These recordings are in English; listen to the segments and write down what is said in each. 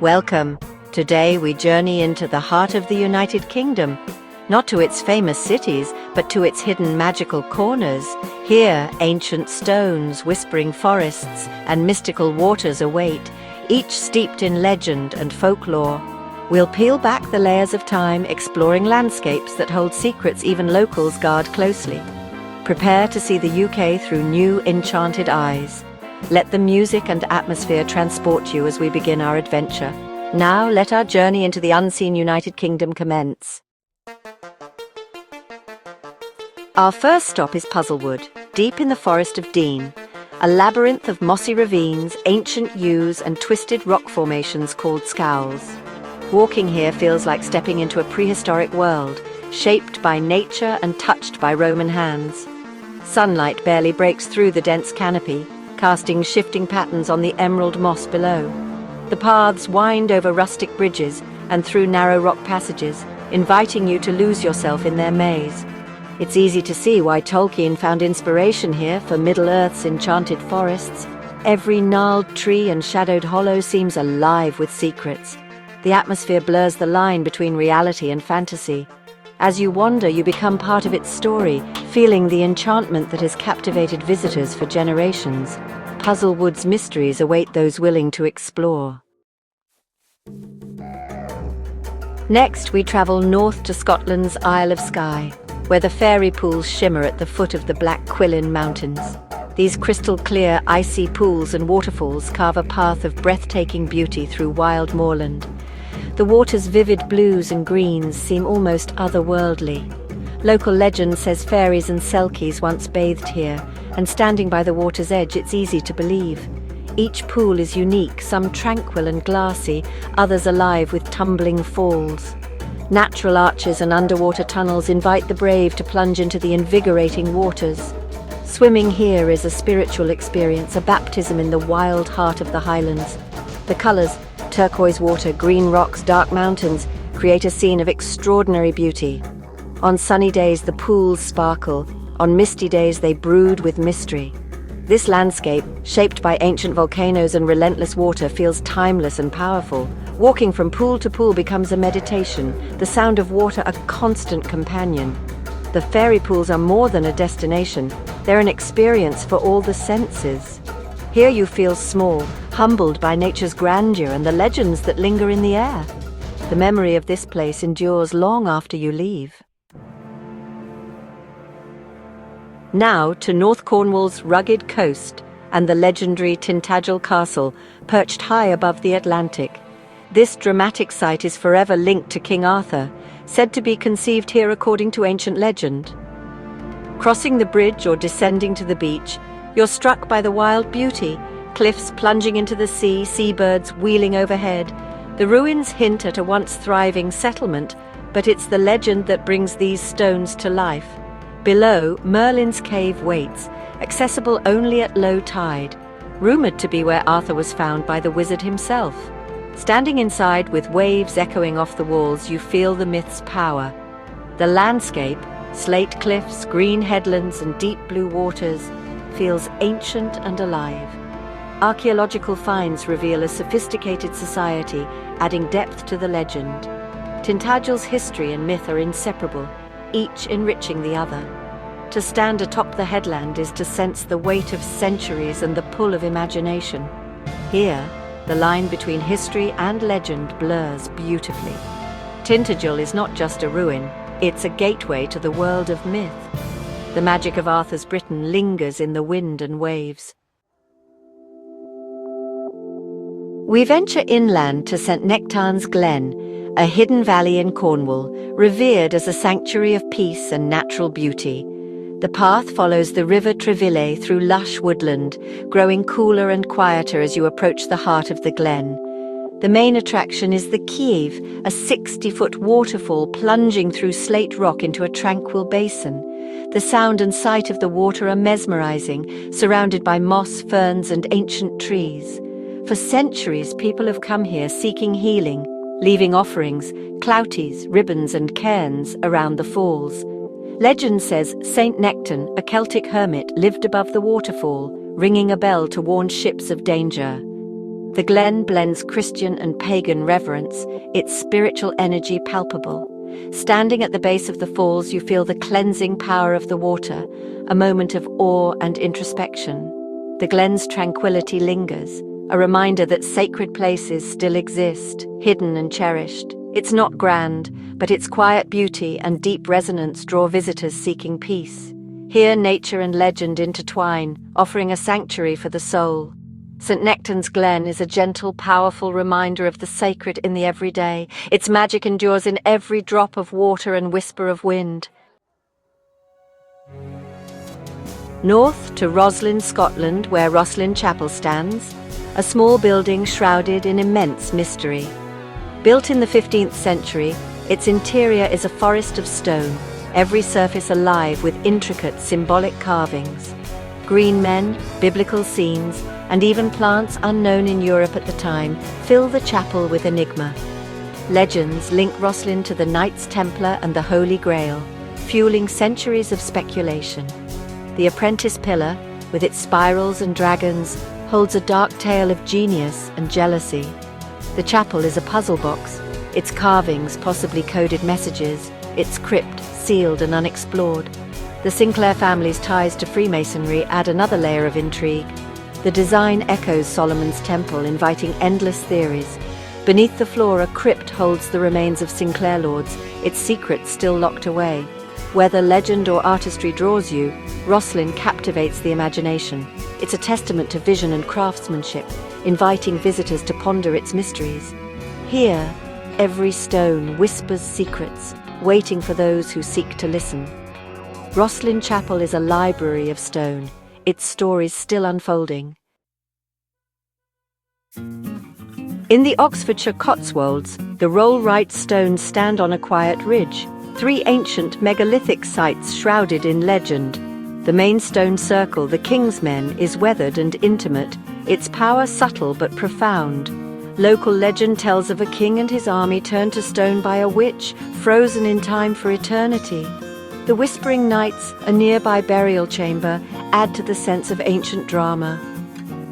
Welcome. Today we journey into the heart of the United Kingdom, not to its famous cities, but to its hidden magical corners. Here, ancient stones, whispering forests, and mystical waters await, each steeped in legend and folklore. We'll peel back the layers of time, exploring landscapes that hold secrets even locals guard closely. Prepare to see the UK through new, enchanted eyes. Let the music and atmosphere transport you as we begin our adventure. Now let our journey into the unseen United Kingdom commence. Our first stop is Puzzlewood, deep in the Forest of Dean, a labyrinth of mossy ravines, ancient yews and twisted rock formations called scowls. Walking here feels like stepping into a prehistoric world, shaped by nature and touched by Roman hands. Sunlight barely breaks through the dense canopy, casting shifting patterns on the emerald moss below. The paths wind over rustic bridges and through narrow rock passages, inviting you to lose yourself in their maze. It's easy to see why Tolkien found inspiration here for Middle-earth's enchanted forests. Every gnarled tree and shadowed hollow seems alive with secrets. The atmosphere blurs the line between reality and fantasy. As you wander, you become part of its story, feeling the enchantment that has captivated visitors for generations. Puzzlewood's mysteries await those willing to explore. Next, we travel north to Scotland's Isle of Skye, where the fairy pools shimmer at the foot of the Black Quillen Mountains. These crystal-clear, icy pools and waterfalls carve a path of breathtaking beauty through wild moorland. The water's vivid blues and greens seem almost otherworldly. Local legend says fairies and selkies once bathed here, and standing by the water's edge, it's easy to believe. Each pool is unique, some tranquil and glassy, others alive with tumbling falls. Natural arches and underwater tunnels invite the brave to plunge into the invigorating waters. Swimming here is a spiritual experience, a baptism in the wild heart of the Highlands. The colours, turquoise water, green rocks, dark mountains, create a scene of extraordinary beauty. On sunny days, the pools sparkle. On misty days, they brood with mystery. This landscape, shaped by ancient volcanoes and relentless water, feels timeless and powerful. Walking from pool to pool becomes a meditation, the sound of water a constant companion. The fairy pools are more than a destination, they're an experience for all the senses. Here you feel small, humbled by nature's grandeur and the legends that linger in the air. The memory of this place endures long after you leave. Now to North Cornwall's rugged coast and the legendary Tintagel Castle, perched high above the Atlantic. This dramatic site is forever linked to King Arthur, said to be conceived here according to ancient legend. Crossing the bridge or descending to the beach, you're struck by the wild beauty, cliffs plunging into the sea, seabirds wheeling overhead. The ruins hint at a once thriving settlement, but it's the legend that brings these stones to life. Below, Merlin's Cave waits, accessible only at low tide, rumoured to be where Arthur was found by the wizard himself. Standing inside with waves echoing off the walls, you feel the myth's power. The landscape, slate cliffs, green headlands and deep blue waters, feels ancient and alive. Archaeological finds reveal a sophisticated society, adding depth to the legend. Tintagel's history and myth are inseparable, each enriching the other. To stand atop the headland is to sense the weight of centuries and the pull of imagination. Here, the line between history and legend blurs beautifully. Tintagel is not just a ruin, it's a gateway to the world of myth. The magic of Arthur's Britain lingers in the wind and waves. We venture inland to St Nectan's Glen, a hidden valley in Cornwall, revered as a sanctuary of peace and natural beauty. The path follows the River Treville through lush woodland, growing cooler and quieter as you approach the heart of the glen. The main attraction is the Cave, a 60-foot waterfall plunging through slate rock into a tranquil basin. The sound and sight of the water are mesmerizing, surrounded by moss, ferns and ancient trees. For centuries, people have come here seeking healing, leaving offerings, clouties, ribbons and cairns around the falls. Legend says Saint Nectan, a Celtic hermit, lived above the waterfall, ringing a bell to warn ships of danger. The glen blends Christian and pagan reverence, its spiritual energy palpable. Standing at the base of the falls, you feel the cleansing power of the water, a moment of awe and introspection. The glen's tranquility lingers, a reminder that sacred places still exist, hidden and cherished. It's not grand, but its quiet beauty and deep resonance draw visitors seeking peace. Here nature and legend intertwine, offering a sanctuary for the soul. St. Nectan's Glen is a gentle, powerful reminder of the sacred in the everyday. Its magic endures in every drop of water and whisper of wind. North to Roslin, Scotland, where Roslin Chapel stands, a small building shrouded in immense mystery. Built in the 15th century, its interior is a forest of stone, every surface alive with intricate symbolic carvings. Green men, biblical scenes, and even plants unknown in Europe at the time fill the chapel with enigma. Legends link Roslin to the Knights Templar and the Holy Grail, fueling centuries of speculation. The apprentice pillar, with its spirals and dragons, holds a dark tale of genius and jealousy. The chapel is a puzzle box, its carvings possibly coded messages, its crypt sealed and unexplored. The Sinclair family's ties to Freemasonry add another layer of intrigue. The design echoes Solomon's Temple, inviting endless theories. Beneath the floor, a crypt holds the remains of Sinclair lords, its secrets still locked away. Whether legend or artistry draws you, Roslin captivates the imagination. It's a testament to vision and craftsmanship, inviting visitors to ponder its mysteries. Here, every stone whispers secrets, waiting for those who seek to listen. Roslin Chapel is a library of stone, its stories still unfolding. In the Oxfordshire Cotswolds, the Rollright stones stand on a quiet ridge, three ancient megalithic sites shrouded in legend. The main stone circle, the King's Men, is weathered and intimate, its power subtle but profound. Local legend tells of a king and his army turned to stone by a witch, frozen in time for eternity. The Whispering Knights, a nearby burial chamber, add to the sense of ancient drama.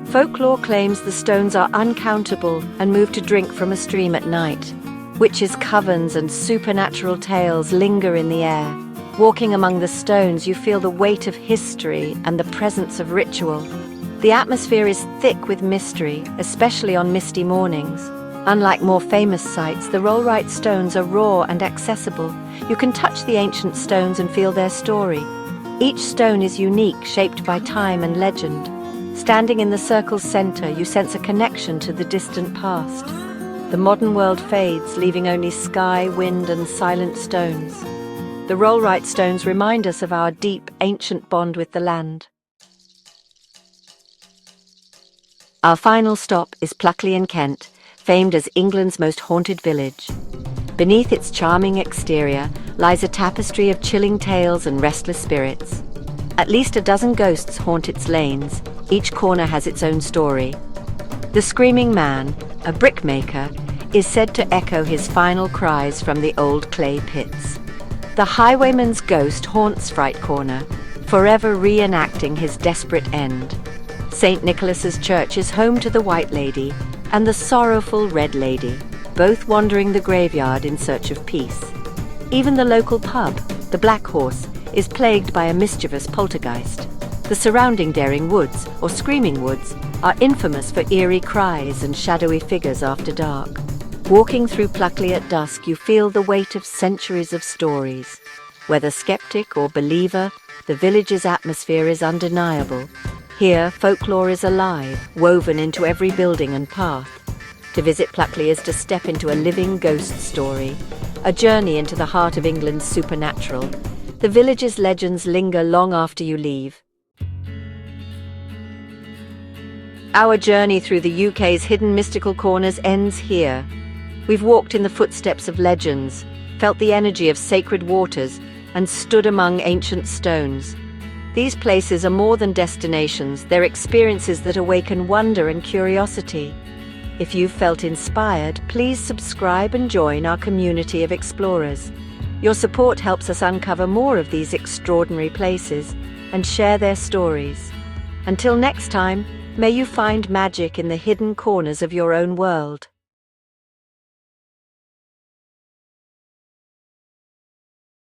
Folklore claims the stones are uncountable and move to drink from a stream at night. Witches' covens and supernatural tales linger in the air. Walking among the stones, you feel the weight of history and the presence of ritual. The atmosphere is thick with mystery, especially on misty mornings. Unlike more famous sites, the Rollright stones are raw and accessible. You can touch the ancient stones and feel their story. Each stone is unique, shaped by time and legend. Standing in the circle's center, you sense a connection to the distant past. The modern world fades, leaving only sky, wind, and silent stones. The Rollright stones remind us of our deep, ancient bond with the land. Our final stop is Pluckley in Kent, famed as England's most haunted village. Beneath its charming exterior lies a tapestry of chilling tales and restless spirits. At least a dozen ghosts haunt its lanes, each corner has its own story. The Screaming Man, a brickmaker, is said to echo his final cries from the old clay pits. The highwayman's ghost haunts Fright Corner, forever reenacting his desperate end. St. Nicholas's Church is home to the White Lady and the sorrowful Red Lady, both wandering the graveyard in search of peace. Even the local pub, the Black Horse, is plagued by a mischievous poltergeist. The surrounding Daring Woods, or Screaming Woods, are infamous for eerie cries and shadowy figures after dark. Walking through Pluckley at dusk, you feel the weight of centuries of stories. Whether skeptic or believer, the village's atmosphere is undeniable. Here, folklore is alive, woven into every building and path. To visit Pluckley is to step into a living ghost story, a journey into the heart of England's supernatural. The village's legends linger long after you leave. Our journey through the UK's hidden mystical corners ends here. We've walked in the footsteps of legends, felt the energy of sacred waters, and stood among ancient stones. These places are more than destinations, they're experiences that awaken wonder and curiosity. If you've felt inspired, please subscribe and join our community of explorers. Your support helps us uncover more of these extraordinary places and share their stories. Until next time, May you find magic in the hidden corners of your own world.